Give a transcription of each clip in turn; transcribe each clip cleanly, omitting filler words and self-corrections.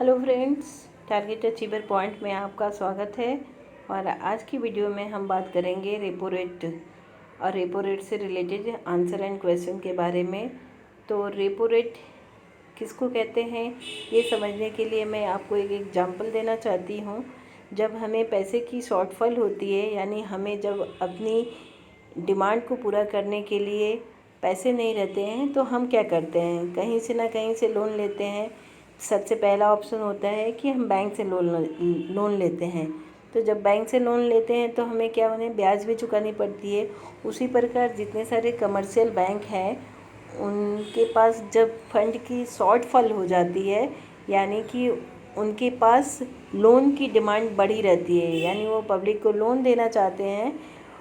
Hello friends, target achiever point में आपका स्वागत है। और आज की वीडियो में हम बात करेंगे रेपो रेट और रेपो रेट से रिलेटेड आंसर एंड क्वेश्चन के बारे में। तो रेपो रेट किसको कहते हैं, ये समझने के लिए मैं आपको एक एग्जांपल देना चाहती हूँ। जब हमें पैसे की शॉर्टफॉल होती है, यानी हमें जब अपनी डिमांड को पूरा करने के लिए पैसे नहीं रहते हैं, तो हम क्या करते हैं, कहीं से ना कहीं से लोन लेते हैं। सबसे पहला ऑप्शन होता है कि हम बैंक से लोन लेते हैं। तो जब बैंक से लोन लेते हैं तो हमें क्या, उन्हें ब्याज भी चुकानी पड़ती है। उसी प्रकार जितने सारे कमर्शियल बैंक हैं, उनके पास जब फंड की शॉर्टफॉल हो जाती है, यानी कि उनके पास लोन की डिमांड बढ़ी रहती है, यानी वो पब्लिक को लोन देना चाहते हैं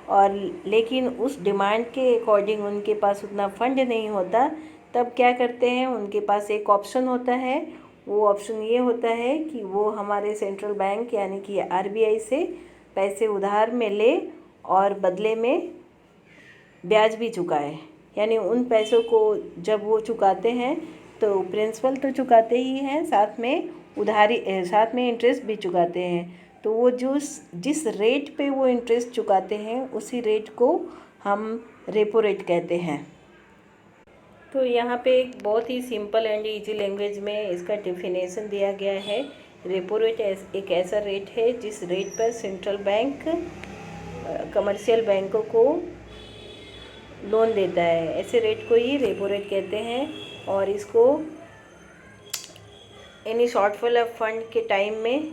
और लेकिन उस डिमांड के अकॉर्डिंग उनके पास उतना फंड नहीं होता, तब क्या करते हैं, उनके पास एक ऑप्शन होता है। वो ऑप्शन ये होता है कि वो हमारे सेंट्रल बैंक यानी कि आरबीआई से पैसे उधार में ले और बदले में ब्याज भी चुकाए। यानी उन पैसों को जब वो चुकाते हैं तो प्रिंसिपल तो चुकाते ही हैं, साथ में साथ में इंटरेस्ट भी चुकाते हैं। तो वो जिस रेट पे वो इंटरेस्ट चुकाते हैं, उसी रेट को हम रेपो रेट कहते हैं। तो यहाँ पे एक बहुत ही सिंपल एंड इजी लैंग्वेज में इसका डेफिनेशन दिया गया है। रेपो रेट एक ऐसा रेट है जिस रेट पर सेंट्रल बैंक कमर्शियल बैंकों को लोन देता है। ऐसे रेट को ही रेपो रेट कहते हैं और इसको एनी शॉर्टफॉल ऑफ फंड के टाइम में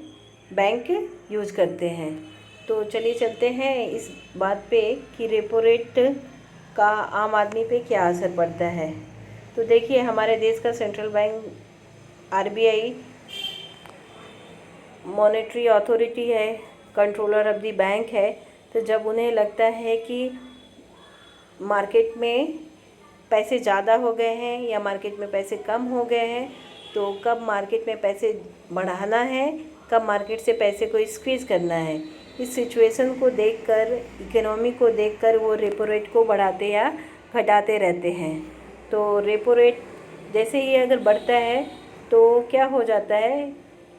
बैंक यूज करते हैं। तो चलिए चलते हैं इस बात पे कि रेपो रेट का आम आदमी पे क्या असर पड़ता है। तो देखिए, हमारे देश का central bank RBI monetary authority है, कंट्रोलर ऑफ द बैंक है। तो जब उन्हें लगता है कि मार्केट में पैसे ज़्यादा हो गए हैं या मार्केट में पैसे कम हो गए हैं, तो कब मार्केट में पैसे बढ़ाना है, कब मार्केट से पैसे को स्क्वीज़ करना है, इस सिचुएशन को देखकर, इकोनॉमी को देखकर वो रेपो रेट को बढ़ाते या घटाते रहते हैं। तो रेपो रेट जैसे ही अगर बढ़ता है तो क्या हो जाता है,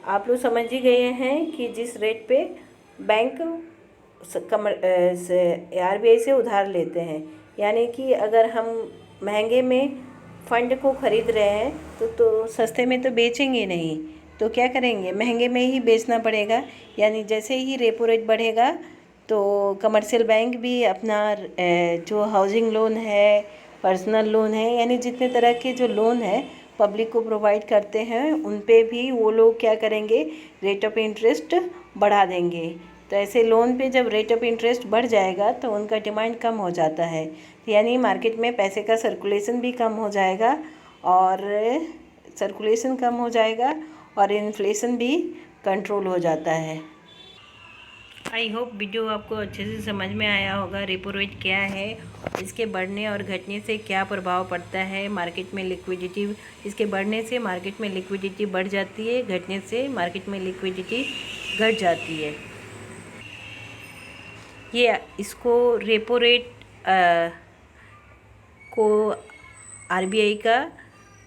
आप लोग समझ ही गए हैं कि जिस रेट पे बैंक आरबीआई से उधार लेते हैं, यानी कि अगर हम महंगे में फ़ंड को ख़रीद रहे हैं तो सस्ते में तो बेचेंगे नहीं, तो क्या करेंगे, महंगे में ही बेचना पड़ेगा। यानी जैसे ही रेपो रेट बढ़ेगा तो कमर्शियल बैंक भी अपना जो हाउसिंग लोन है, पर्सनल लोन है, यानी जितने तरह के जो लोन है पब्लिक को प्रोवाइड करते हैं, उन पे भी वो लोग क्या करेंगे, रेट ऑफ इंटरेस्ट बढ़ा देंगे। तो ऐसे लोन पे जब रेट ऑफ इंटरेस्ट बढ़ जाएगा तो उनका डिमांड कम हो जाता है, यानी मार्केट में पैसे का सर्कुलेशन भी कम हो जाएगा और सर्कुलेशन कम हो जाएगा और इन्फ्लेशन भी कंट्रोल हो जाता है। आई होप वीडियो आपको अच्छे से समझ में आया होगा। रेपो रेट क्या है, इसके बढ़ने और घटने से क्या प्रभाव पड़ता है मार्केट में लिक्विडिटी। इसके बढ़ने से मार्केट में लिक्विडिटी बढ़ जाती है, घटने से मार्केट में लिक्विडिटी घट जाती है। ये इसको रेपो रेट को आरबीआई का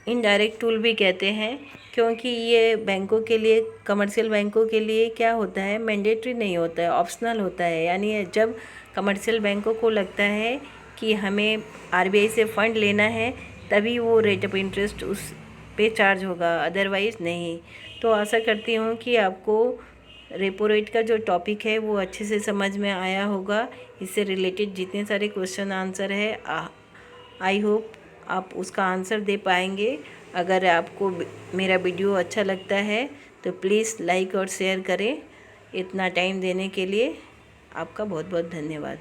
इनडायरेक्ट टूल भी कहते हैं, क्योंकि ये बैंकों के लिए, कमर्शियल बैंकों के लिए क्या होता है, मैंडेटरी नहीं होता है, ऑप्शनल होता है। यानी जब कमर्शियल बैंकों को लगता है कि हमें आरबीआई से फ़ंड लेना है, तभी वो रेट ऑफ इंटरेस्ट उस पे चार्ज होगा, अदरवाइज़ नहीं। तो आशा करती हूँ कि आपको रेपो रेट का जो टॉपिक है वो अच्छे से समझ में आया होगा। इससे रिलेटेड जितने सारे क्वेश्चन आंसर है, आई होप आप उसका आंसर दे पाएंगे। अगर आपको मेरा वीडियो अच्छा लगता है तो प्लीज़ लाइक और शेयर करें। इतना टाइम देने के लिए आपका बहुत बहुत धन्यवाद।